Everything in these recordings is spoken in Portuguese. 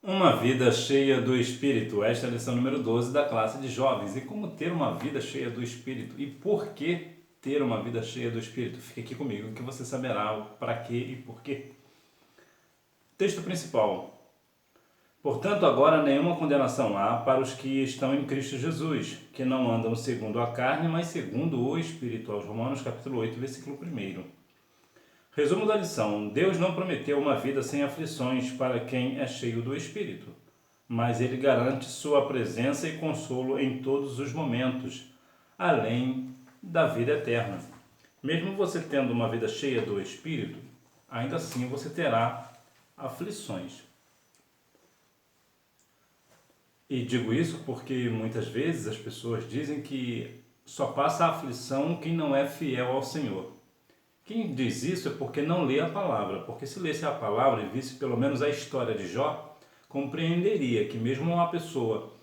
Uma vida cheia do Espírito. Esta é a lição número 12 da classe de jovens. E como ter uma vida cheia do Espírito? E por que ter uma vida cheia do Espírito? Fique aqui comigo que você saberá o para quê e por quê. Texto principal. Portanto, agora nenhuma condenação há para os que estão em Cristo Jesus, que não andam segundo a carne, mas segundo o Espírito. Aos Romanos capítulo 8, versículo 1. Resumo da lição: Deus não prometeu uma vida sem aflições para quem é cheio do Espírito, mas Ele garante sua presença e consolo em todos os momentos, além da vida eterna. Mesmo você tendo uma vida cheia do Espírito, ainda assim você terá aflições. E digo isso porque muitas vezes as pessoas dizem que só passa a aflição quem não é fiel ao Senhor. Quem diz isso é porque não lê a palavra, porque se lesse a palavra e visse pelo menos a história de Jó, compreenderia que mesmo uma pessoa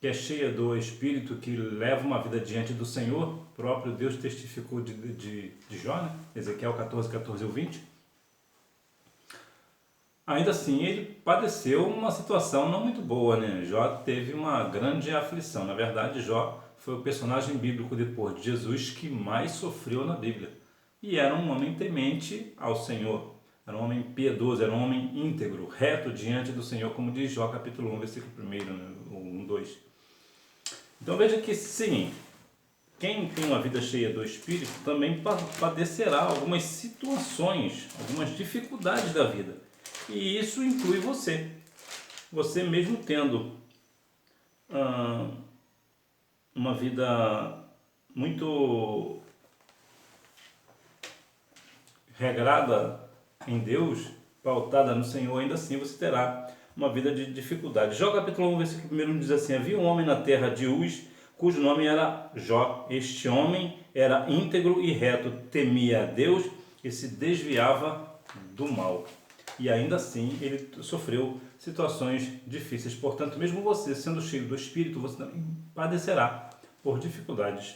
que é cheia do Espírito, que leva uma vida diante do Senhor, próprio Deus testificou de Jó, né? Ezequiel 14, 14 e 20, ainda assim ele padeceu uma situação não muito boa, né? Jó teve uma grande aflição. Na verdade, Jó foi o personagem bíblico depois de Jesus que mais sofreu na Bíblia. E era um homem temente ao Senhor, era um homem piedoso, era um homem íntegro, reto diante do Senhor, como diz Jó capítulo 1, versículo 1, né? 1, 2. Então veja que sim, quem tem uma vida cheia do Espírito também padecerá algumas situações, algumas dificuldades da vida. E isso inclui você. Você mesmo tendo uma vida muito regrada em Deus, pautada no Senhor, ainda assim você terá uma vida de dificuldade. Jó capítulo 1, versículo 1 diz assim: havia um homem na terra de Uz, cujo nome era Jó. Este homem era íntegro e reto, temia a Deus e se desviava do mal. E ainda assim ele sofreu situações difíceis. Portanto, mesmo você sendo cheio do Espírito, você também padecerá por dificuldades.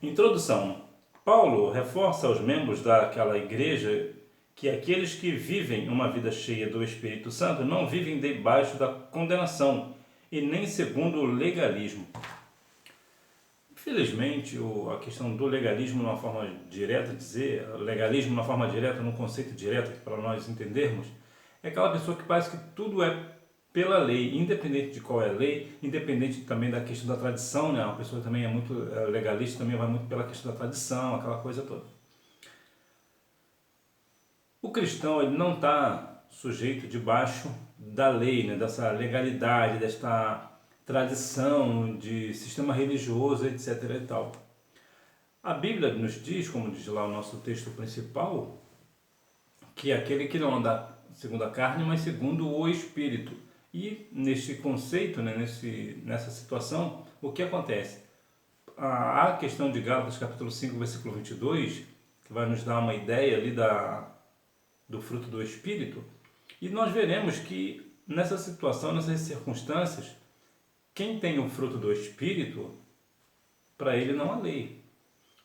Introdução. Paulo reforça aos membros daquela igreja que aqueles que vivem uma vida cheia do Espírito Santo não vivem debaixo da condenação e nem segundo o legalismo. Infelizmente, a questão do legalismo, de uma forma direta, dizer legalismo de uma forma direta, num conceito direto para nós entendermos, é aquela pessoa que parece que tudo é pela lei, independente de qual é a lei, independente também da questão da tradição, né? Uma pessoa que também é muito legalista, também vai muito pela questão da tradição, aquela coisa toda. O cristão, ele não está sujeito debaixo da lei, né? Dessa legalidade, desta tradição de sistema religioso, etc. e tal. A Bíblia nos diz, como diz lá o nosso texto principal, que é aquele que não anda segundo a carne, mas segundo o Espírito. E neste conceito, né, nessa situação, o que acontece? A questão de Gálatas capítulo 5, versículo 22, que vai nos dar uma ideia ali do fruto do Espírito, e nós veremos que nessa situação, nessas circunstâncias, quem tem o fruto do Espírito, para ele não há lei.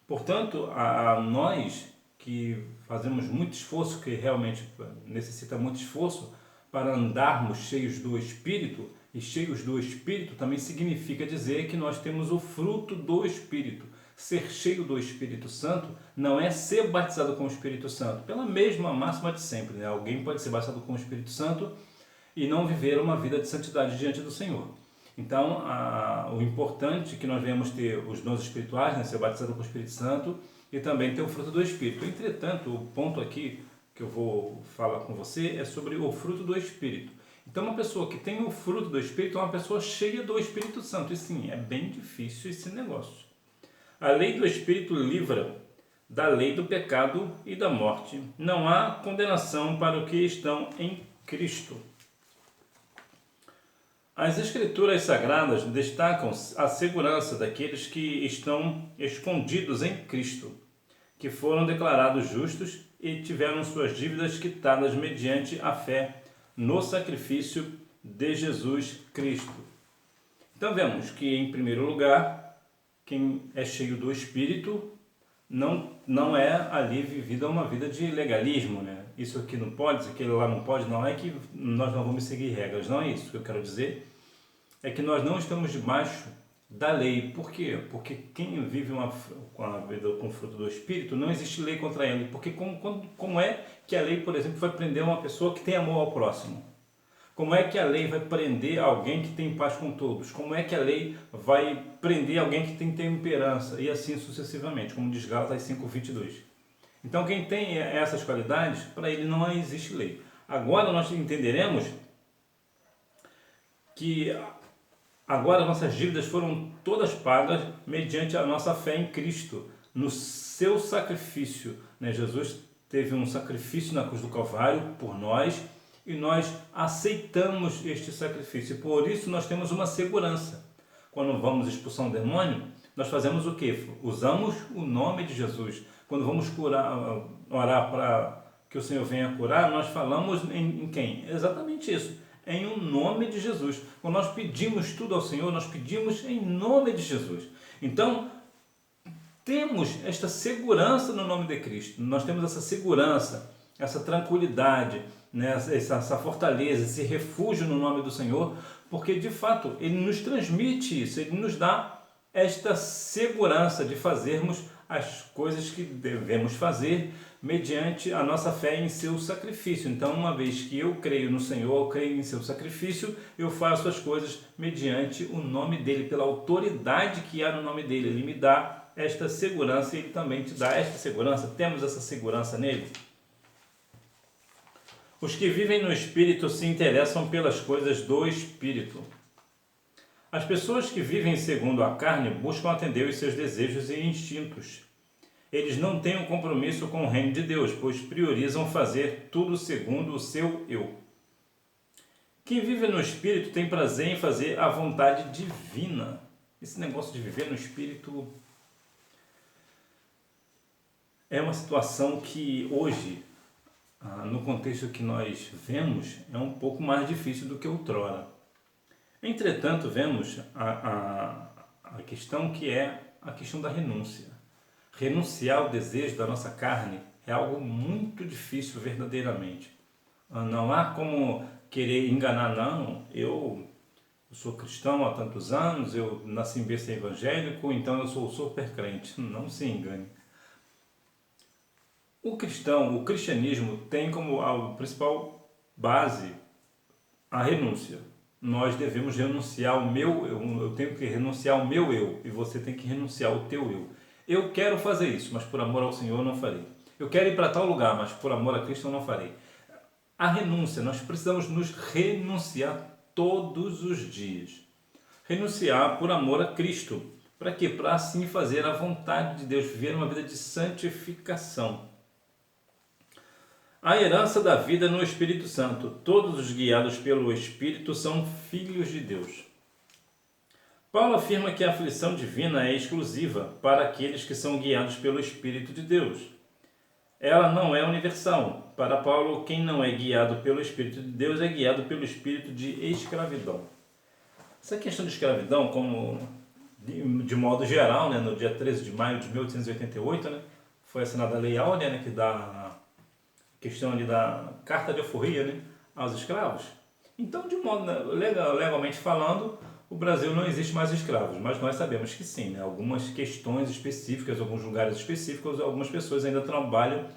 Portanto, a nós que fazemos muito esforço, que realmente necessita muito esforço, para andarmos cheios do Espírito, e cheios do Espírito também significa dizer que nós temos o fruto do Espírito. Ser cheio do Espírito Santo não é ser batizado com o Espírito Santo, pela mesma máxima de sempre, né? Alguém pode ser batizado com o Espírito Santo e não viver uma vida de santidade diante do Senhor. Então, o importante é que nós venhamos ter os dons espirituais, né? Ser batizado com o Espírito Santo e também ter o fruto do Espírito. Entretanto, o ponto aqui que eu vou falar com você é sobre o fruto do Espírito. Então, uma pessoa que tem o fruto do Espírito é uma pessoa cheia do Espírito Santo. E sim, é bem difícil esse negócio. A lei do Espírito livra da lei do pecado e da morte. Não há condenação para os que estão em Cristo. As Escrituras Sagradas destacam a segurança daqueles que estão escondidos em Cristo, que foram declarados justos e tiveram suas dívidas quitadas mediante a fé no sacrifício de Jesus Cristo. Então vemos que, em primeiro lugar, quem é cheio do Espírito não é ali vivida uma vida de legalismo, né? isso aqui não pode, isso aquilo lá não pode, não é que nós não vamos seguir regras, não é isso que eu quero dizer. É que nós não estamos debaixo da lei. Por quê? Porque quem vive uma vida com o fruto do Espírito, não existe lei contra ele. Porque como é que a lei, por exemplo, vai prender uma pessoa que tem amor ao próximo? Como é que a lei vai prender alguém que tem paz com todos? Como é que a lei vai prender alguém que tem temperança? E assim sucessivamente, como diz Gálatas 5:22. Então quem tem essas qualidades, para ele não existe lei. Agora nós entenderemos que agora nossas dívidas foram todas pagas mediante a nossa fé em Cristo, no seu sacrifício. Jesus teve um sacrifício na cruz do Calvário por nós, e nós aceitamos este sacrifício. E por isso nós temos uma segurança. Quando vamos expulsar um demônio, nós fazemos o quê? Usamos o nome de Jesus. Quando vamos orar para que o Senhor venha curar, nós falamos em quem? Exatamente isso. Em o nome de Jesus. Quando nós pedimos tudo ao Senhor, nós pedimos em nome de Jesus. Então, temos esta segurança no nome de Cristo. Nós temos essa segurança, essa tranquilidade, né? essa fortaleza, esse refúgio no nome do Senhor, porque de fato Ele nos transmite isso, Ele nos dá esta segurança de fazermos as coisas que devemos fazer mediante a nossa fé em seu sacrifício. Então, uma vez que eu creio no Senhor, eu creio em seu sacrifício, eu faço as coisas mediante o nome dEle, pela autoridade que há no nome dEle. Ele me dá esta segurança e Ele também te dá esta segurança. Temos essa segurança nele? Os que vivem no Espírito se interessam pelas coisas do Espírito. As pessoas que vivem segundo a carne buscam atender os seus desejos e instintos. Eles não têm um compromisso com o reino de Deus, pois priorizam fazer tudo segundo o seu eu. Quem vive no Espírito tem prazer em fazer a vontade divina. Esse negócio de viver no Espírito é uma situação que hoje, no contexto que nós vemos, é um pouco mais difícil do que outrora. Entretanto, vemos a questão que é a questão da renúncia. Renunciar ao desejo da nossa carne é algo muito difícil verdadeiramente. Não há como querer enganar, não. Eu sou cristão há tantos anos, eu nasci em berço evangélico, então eu sou super crente. Não se engane. O cristianismo tem como a principal base a renúncia. Nós devemos renunciar ao meu eu tenho que renunciar ao meu eu, e você tem que renunciar ao teu eu. Eu quero fazer isso, mas por amor ao Senhor eu não farei. Eu quero ir para tal lugar, mas por amor a Cristo eu não farei. A renúncia, nós precisamos nos renunciar todos os dias. Renunciar por amor a Cristo. Para quê? Para assim fazer a vontade de Deus, viver uma vida de santificação. A herança da vida no Espírito Santo. Todos os guiados pelo Espírito são filhos de Deus. Paulo afirma que a aflição divina é exclusiva para aqueles que são guiados pelo Espírito de Deus. Ela não é universal. Para Paulo, quem não é guiado pelo Espírito de Deus é guiado pelo espírito de escravidão. Essa questão de escravidão, como de modo geral, né, no dia 13 de maio de 1888, né, foi assinada a Lei Áurea, né, que dá a questão ali da carta de alforria, né, aos escravos. Então, de modo legalmente falando, o Brasil não existe mais escravos, mas nós sabemos que sim, né? Algumas questões específicas, alguns lugares específicos, algumas pessoas ainda trabalham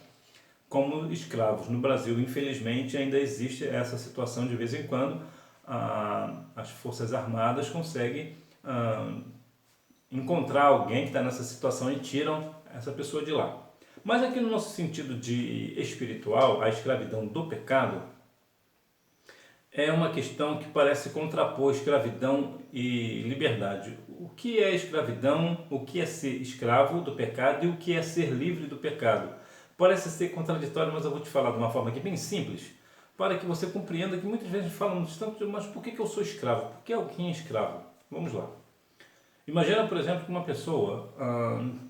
como escravos. No Brasil, infelizmente, ainda existe essa situação de vez em quando. As Forças Armadas conseguem encontrar alguém que está nessa situação e tiram essa pessoa de lá. Mas aqui no nosso sentido de espiritual, a escravidão do pecado é uma questão que parece contrapor escravidão e liberdade. O que é escravidão, o que é ser escravo do pecado e o que é ser livre do pecado? Parece ser contraditório, mas eu vou te falar de uma forma aqui bem simples, para que você compreenda que muitas vezes falamos tanto, mas por que eu sou escravo? Por que alguém é escravo? Vamos lá. Imagina, por exemplo, que uma pessoa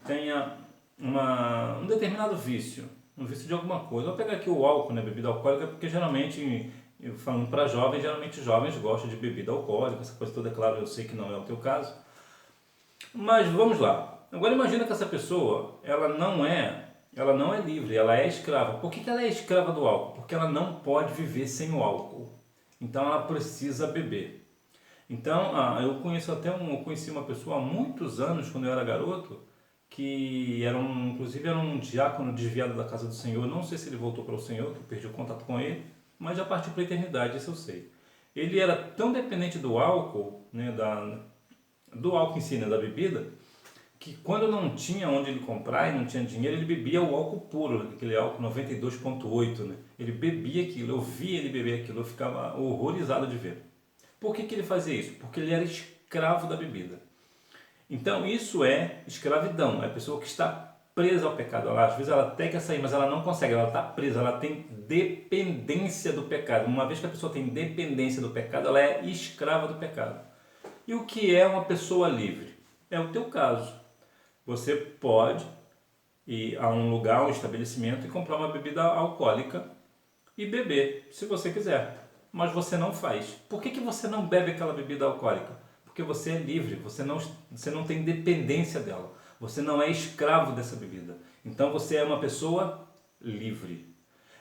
tenha um determinado vício, um vício de alguma coisa. Vou pegar aqui o álcool, né, bebida alcoólica, porque geralmente, falando para jovens, geralmente jovens gostam de bebida alcoólica, essa coisa toda, é claro, eu sei que não é o teu caso. Mas vamos lá. Agora imagina que essa pessoa, ela não é ela não é livre, ela é escrava. Por que ela é escrava do álcool? Porque ela não pode viver sem o álcool. Então ela precisa beber. Então, eu conheci uma pessoa há muitos anos, quando eu era garoto, que inclusive era um diácono desviado da casa do Senhor. Não sei se ele voltou para o Senhor, que eu perdi o contato com ele, mas já partiu para a eternidade, isso eu sei. Ele era tão dependente do álcool, né, do álcool em si, né, da bebida, que quando não tinha onde ele comprar e não tinha dinheiro, ele bebia o álcool puro, aquele álcool 92,8, né? Ele bebia aquilo, eu via ele beber aquilo, eu ficava horrorizado de ver. Por que ele fazia isso? Porque ele era escravo da bebida. Então isso é escravidão, é a pessoa que está presa ao pecado. Às vezes ela até quer sair, mas ela não consegue, ela está presa, ela tem dependência do pecado. Uma vez que a pessoa tem dependência do pecado, ela é escrava do pecado. E o que é uma pessoa livre? É o teu caso. Você pode ir a um lugar, um estabelecimento e comprar uma bebida alcoólica e beber, se você quiser. Mas você não faz. Por que você não bebe aquela bebida alcoólica? Porque você é livre, você não tem dependência dela. Você não é escravo dessa bebida. Então você é uma pessoa livre.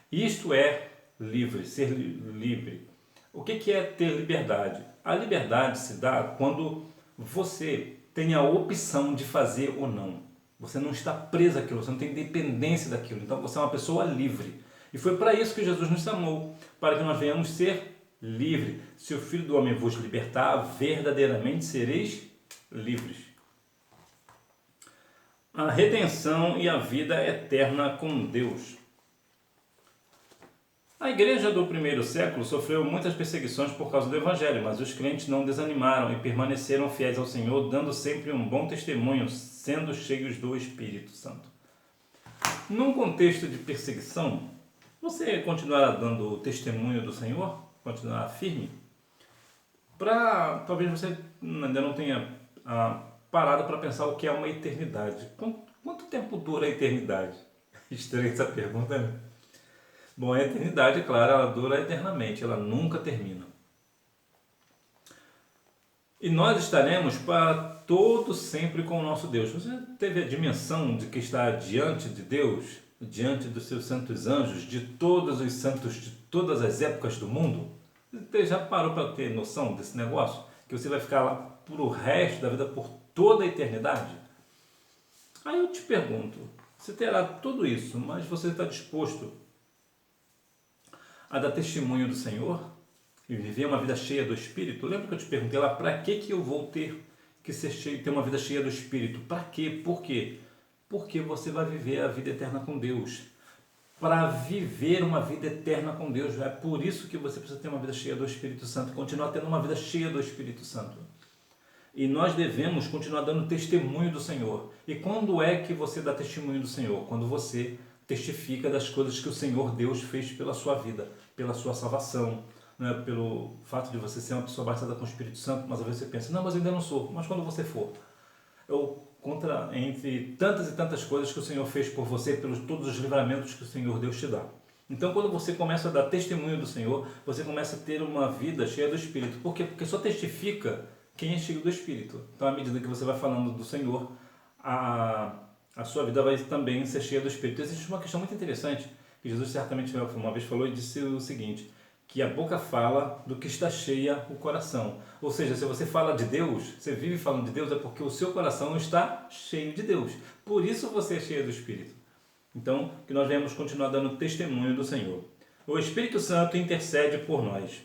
Isto é livre, ser livre. O que é ter liberdade? A liberdade se dá quando você tem a opção de fazer ou não. Você não está preso àquilo, você não tem dependência daquilo. Então você é uma pessoa livre. E foi para isso que Jesus nos chamou, para que nós venhamos ser livres. Se o Filho do Homem vos libertar, verdadeiramente sereis livres. A redenção e a vida eterna com Deus. A igreja do primeiro século sofreu muitas perseguições por causa do Evangelho, mas os crentes não desanimaram e permaneceram fiéis ao Senhor, dando sempre um bom testemunho, sendo cheios do Espírito Santo. Num contexto de perseguição, você continuará dando o testemunho do Senhor? Continuará firme? Talvez você ainda não tenha parado para pensar o que é uma eternidade. Quanto tempo dura a eternidade? Estranha essa pergunta, né? Bom, a eternidade, é claro, ela dura eternamente, ela nunca termina. E nós estaremos para todo sempre com o nosso Deus. Você teve a dimensão de que está diante de Deus, diante dos seus santos anjos, de todos os santos de todas as épocas do mundo? Você já parou para ter noção desse negócio? Que você vai ficar lá por o resto da vida, por toda a eternidade? Aí eu te pergunto, você terá tudo isso, mas você está disposto a dar testemunho do Senhor e viver uma vida cheia do Espírito? Lembra que eu te perguntei lá, para que eu vou ter que ser cheio, ter uma vida cheia do Espírito? Para quê? Por quê? Porque você vai viver a vida eterna com Deus. Para viver uma vida eterna com Deus, é por isso que você precisa ter uma vida cheia do Espírito Santo, continuar tendo uma vida cheia do Espírito Santo. E nós devemos continuar dando testemunho do Senhor. E quando é que você dá testemunho do Senhor? Quando você testifica das coisas que o Senhor Deus fez pela sua vida, pela sua salvação, né? Pelo fato de você ser uma pessoa batizada com o Espírito Santo, mas às vezes você pensa, não, mas eu ainda não sou. Mas quando você for, entre tantas e tantas coisas que o Senhor fez por você, pelos todos os livramentos que o Senhor Deus te dá. Então, quando você começa a dar testemunho do Senhor, você começa a ter uma vida cheia do Espírito. Por quê? Porque só testifica quem é cheio do Espírito. Então, à medida que você vai falando do Senhor, a sua vida vai também ser cheia do Espírito. Existe uma questão muito interessante, que Jesus certamente uma vez falou e disse o seguinte, que a boca fala do que está cheia o coração. Ou seja, se você fala de Deus, você vive falando de Deus, é porque o seu coração está cheio de Deus. Por isso você é cheio do Espírito. Então, que nós venhamos continuar dando testemunho do Senhor. O Espírito Santo intercede por nós.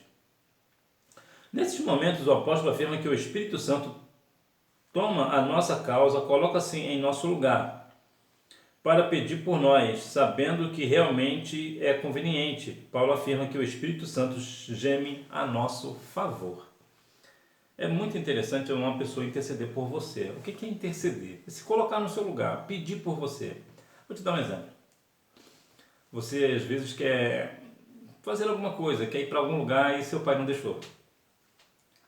Nesses momentos, o apóstolo afirma que o Espírito Santo toma a nossa causa, coloca-se em nosso lugar, para pedir por nós, sabendo que realmente é conveniente. Paulo afirma que o Espírito Santo geme a nosso favor. É muito interessante uma pessoa interceder por você. O que é interceder? É se colocar no seu lugar, pedir por você. Vou te dar um exemplo. Você às vezes quer fazer alguma coisa, quer ir para algum lugar e seu pai não deixou.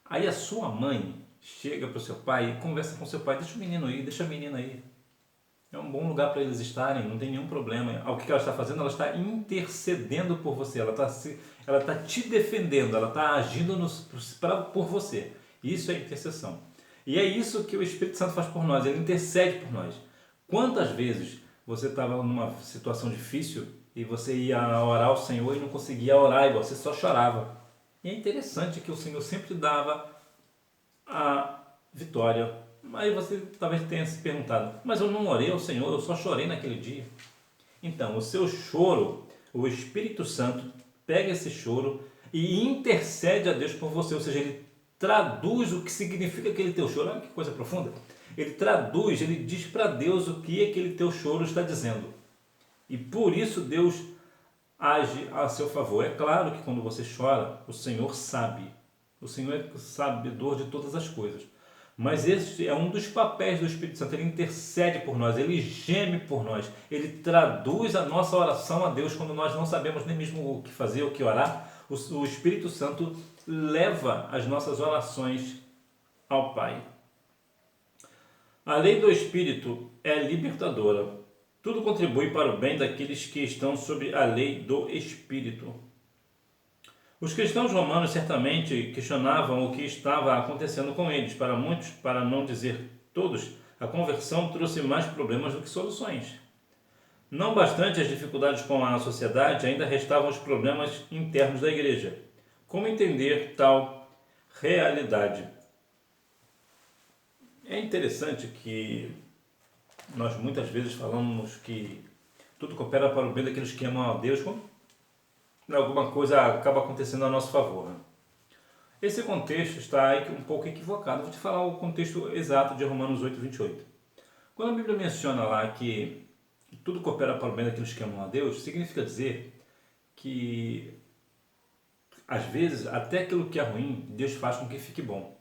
Aí a sua mãe chega para o seu pai e conversa com seu pai, deixa o menino ir, deixa a menina ir. É um bom lugar para eles estarem, não tem nenhum problema. O que ela está fazendo? Ela está intercedendo por você, ela está te defendendo, ela está agindo por você. Isso é intercessão. E é isso que o Espírito Santo faz por nós, ele intercede por nós. Quantas vezes você estava numa situação difícil e você ia orar ao Senhor e não conseguia orar, e você só chorava. E é interessante que o Senhor sempre dava a vitória. Aí você talvez tenha se perguntado, mas eu não orei ao Senhor, eu só chorei naquele dia. Então, o seu choro, o Espírito Santo pega esse choro e intercede a Deus por você, ou seja, ele traduz o que significa aquele teu choro. Olha que coisa profunda. Ele traduz, ele diz para Deus o que aquele teu choro está dizendo. E por isso Deus age a seu favor. É claro que quando você chora, o Senhor sabe. O Senhor é sabedor de todas as coisas. Mas esse é um dos papéis do Espírito Santo. Ele intercede por nós, ele geme por nós. Ele traduz a nossa oração a Deus quando nós não sabemos nem mesmo o que fazer, o que orar. O Espírito Santo leva as nossas orações ao Pai. A lei do Espírito é libertadora. Tudo contribui para o bem daqueles que estão sob a lei do Espírito. Os cristãos romanos certamente questionavam o que estava acontecendo com eles. Para muitos, para não dizer todos, a conversão trouxe mais problemas do que soluções. Não bastante as dificuldades com a sociedade, ainda restavam os problemas internos da igreja. Como entender tal realidade? É interessante que nós muitas vezes falamos que tudo coopera para o bem daqueles que amam a Deus, quando alguma coisa acaba acontecendo a nosso favor. Esse contexto está aí um pouco equivocado. Vou te falar o contexto exato de Romanos 8, 28. Quando a Bíblia menciona lá que tudo coopera para o bem daqueles que amam a Deus, significa dizer que, às vezes, até aquilo que é ruim, Deus faz com que fique bom.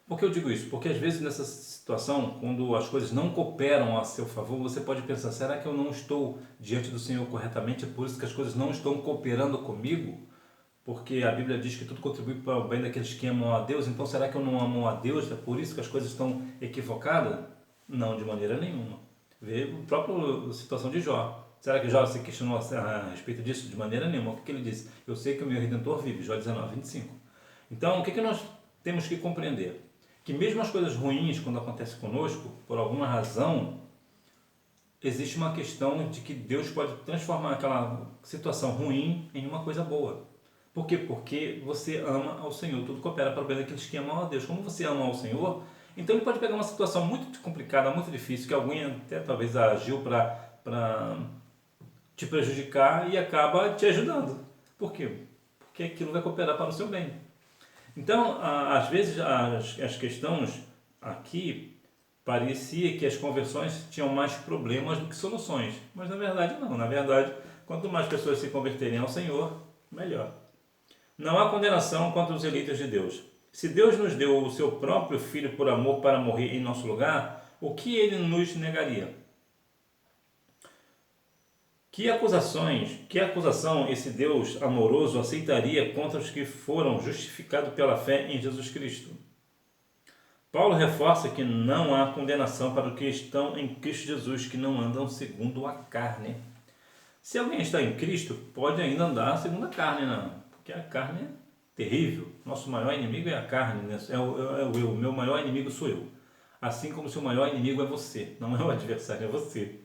Por que eu digo isso? Porque às vezes nessa situação, quando as coisas não cooperam a seu favor, você pode pensar, será que eu não estou diante do Senhor corretamente? É por isso que as coisas não estão cooperando comigo? Porque a Bíblia diz que tudo contribui para o bem daqueles que amam a Deus, então será que eu não amo a Deus? É por isso que as coisas estão equivocadas? Não, de maneira nenhuma. Vê a própria situação de Jó. Será que Jó se questionou a respeito disso? De maneira nenhuma. O que ele disse? Eu sei que o meu Redentor vive, Jó 19, 25. Então, o que nós temos que compreender? Que mesmo as coisas ruins, quando acontecem conosco, por alguma razão, existe uma questão de que Deus pode transformar aquela situação ruim em uma coisa boa. Por quê? Porque você ama ao Senhor. Tudo coopera para o bem daqueles que amam a Deus. Como você ama ao Senhor, então ele pode pegar uma situação muito complicada, muito difícil, que alguém até talvez agiu para te prejudicar e acaba te ajudando. Por quê? Porque aquilo vai cooperar para o seu bem. Então, às vezes, as questões aqui, parecia que as conversões tinham mais problemas do que soluções. Mas, na verdade, não. Na verdade, quanto mais pessoas se converterem ao Senhor, melhor. Não há condenação contra os eleitos de Deus. Se Deus nos deu o seu próprio Filho por amor para morrer em nosso lugar, o que Ele nos negaria? Que acusação esse Deus amoroso aceitaria contra os que foram justificados pela fé em Jesus Cristo? Paulo reforça que não há condenação para os que estão em Cristo Jesus, que não andam segundo a carne. Se alguém está em Cristo, pode ainda andar segundo a carne, não. Porque a carne é terrível. Nosso maior inimigo é a carne, né? É o eu. O meu maior inimigo sou eu. Assim como o seu maior inimigo é você. Não é o adversário, é você.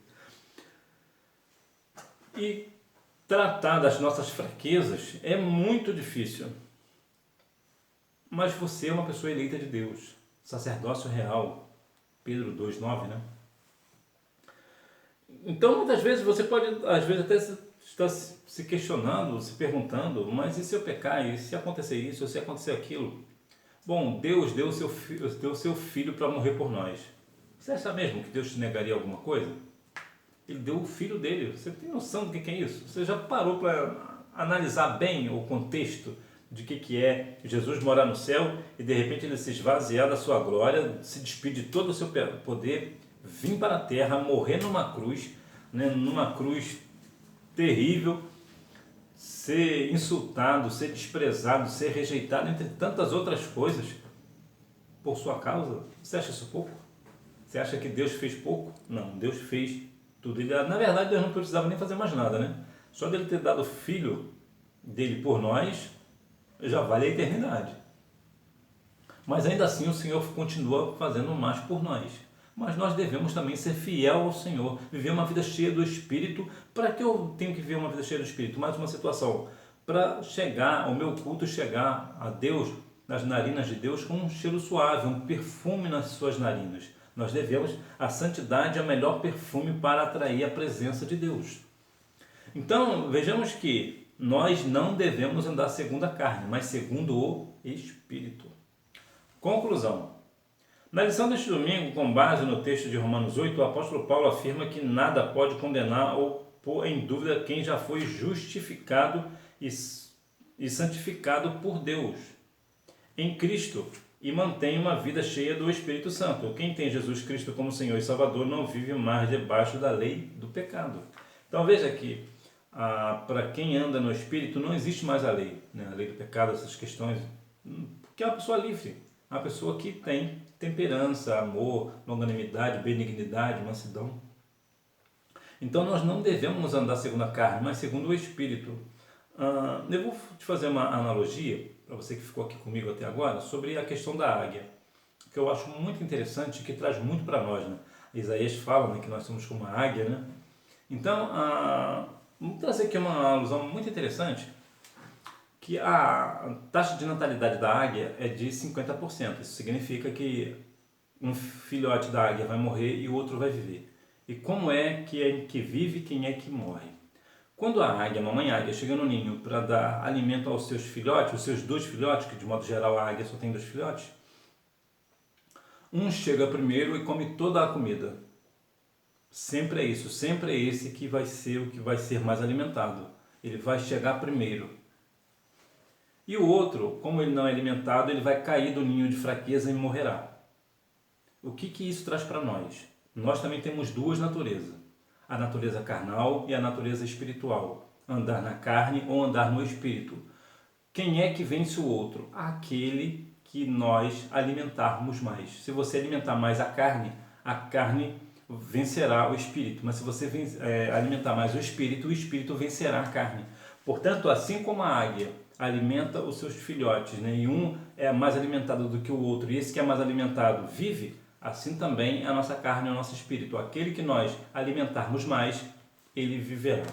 E tratar das nossas fraquezas é muito difícil. Mas você é uma pessoa eleita de Deus. Sacerdócio real. Pedro 2,9, né? Então, muitas vezes, você pode, às vezes, até estar se questionando, se perguntando, mas e se eu pecar? E se acontecer isso? Ou se acontecer aquilo? Bom, Deus deu o seu Filho para morrer por nós. Você acha mesmo que Deus te negaria alguma coisa? Ele deu o Filho dele. Você tem noção do que é isso? Você já parou para analisar bem o contexto de que é Jesus morar no céu e de repente ele se esvaziar da sua glória, se despedir de todo o seu poder, vir para a terra, morrer numa cruz, né, numa cruz terrível, ser insultado, ser desprezado, ser rejeitado, entre tantas outras coisas, por sua causa? Você acha isso pouco? Você acha que Deus fez pouco? Não, Deus fez tudo. Na verdade, Deus não precisava nem fazer mais nada, né? Só dele ter dado o Filho dele por nós, já vale a eternidade. Mas ainda assim o Senhor continua fazendo mais por nós. mas nós devemos também ser fiel ao Senhor, viver uma vida cheia do Espírito. Para que eu tenho que viver uma vida cheia do Espírito? Mais uma situação, para chegar, o meu culto chegar a Deus, nas narinas de Deus, com um cheiro suave, um perfume nas suas narinas. Nós devemos, a santidade é o melhor perfume para atrair a presença de Deus. Então, vejamos que nós não devemos andar segundo a carne, mas segundo o Espírito. Conclusão. Na lição deste domingo, com base no texto de Romanos 8, o apóstolo Paulo afirma que nada pode condenar ou pôr em dúvida quem já foi justificado e santificado por Deus em Cristo e mantém uma vida cheia do Espírito Santo. Quem tem Jesus Cristo como Senhor e Salvador não vive mais debaixo da lei do pecado. Então veja que para quem anda no Espírito não existe mais a lei, né? A lei do pecado, essas questões, porque é uma pessoa livre, uma pessoa que tem temperança, amor, longanimidade, benignidade, mansidão. Então nós não devemos andar segundo a carne, mas segundo o Espírito. Eu vou te fazer uma analogia, para você que ficou aqui comigo até agora, sobre a questão da águia, que eu acho muito interessante, que traz muito para nós, né? Isaías fala, né, que nós somos como uma águia, né? Então, vamos trazer aqui uma alusão muito interessante, que a taxa de natalidade da águia é de 50%. Isso significa que um filhote da águia vai morrer e o outro vai viver. E como é que vive, quem é que morre? Quando a águia, a mamãe águia, chega no ninho para dar alimento aos seus filhotes, os seus 2 filhotes, que de modo geral a águia só tem 2 filhotes, um chega primeiro e come toda a comida. Sempre é isso, sempre é esse que vai ser o que vai ser mais alimentado. Ele vai chegar primeiro. E o outro, como ele não é alimentado, ele vai cair do ninho de fraqueza e morrerá. O que isso traz para nós? Nós também temos 2 naturezas. A natureza carnal e a natureza espiritual. Andar na carne ou andar no espírito. Quem é que vence o outro? Aquele que nós alimentarmos mais. Se você alimentar mais a carne vencerá o espírito. Mas se você alimentar mais o espírito vencerá a carne. Portanto, assim como a águia alimenta os seus filhotes, né? E um é mais alimentado do que o outro, e esse que é mais alimentado vive, assim também a nossa carne e o nosso espírito. Aquele que nós alimentarmos mais, ele viverá.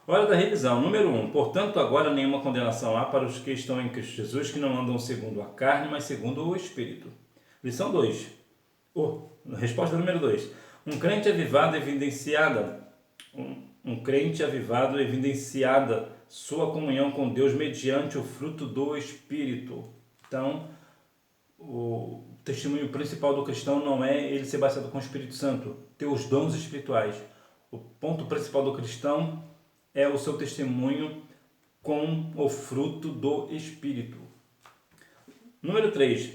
Hora da revisão. Número 1. Portanto, agora nenhuma condenação há para os que estão em Cristo Jesus, que não andam segundo a carne, mas segundo o Espírito. Lição 2. Resposta número 2. Um crente avivado evidenciada sua comunhão com Deus mediante o fruto do Espírito. Então, o testemunho principal do cristão não é ele ser batizado com o Espírito Santo, ter os dons espirituais. O ponto principal do cristão é o seu testemunho com o fruto do Espírito. Número 3.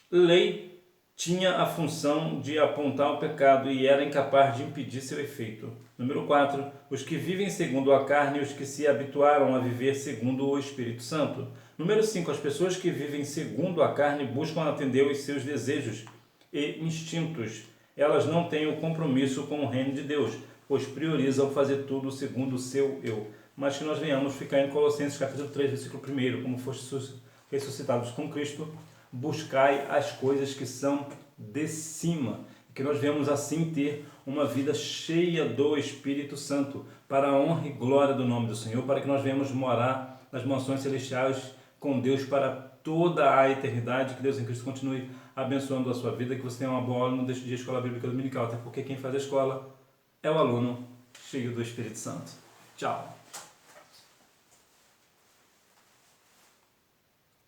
Lei tinha a função de apontar o pecado e era incapaz de impedir seu efeito. Número 4. Os que vivem segundo a carne e os que se habituaram a viver segundo o Espírito Santo. Número 5. As pessoas que vivem segundo a carne buscam atender os seus desejos e instintos. Elas não têm o compromisso com o reino de Deus, pois priorizam fazer tudo segundo o seu eu. Mas que nós venhamos ficar em Colossenses capítulo 3, versículo 1, como foste ressuscitados com Cristo, buscai as coisas que são de cima. Que nós venhamos assim ter uma vida cheia do Espírito Santo, para a honra e glória do nome do Senhor, para que nós venhamos morar nas mansões celestiais com Deus para toda a eternidade. Que Deus em Cristo continue abençoando a sua vida, que você tenha uma boa aula no Dia de Escola Bíblica Dominical, até porque quem faz a escola é o aluno cheio do Espírito Santo. Tchau!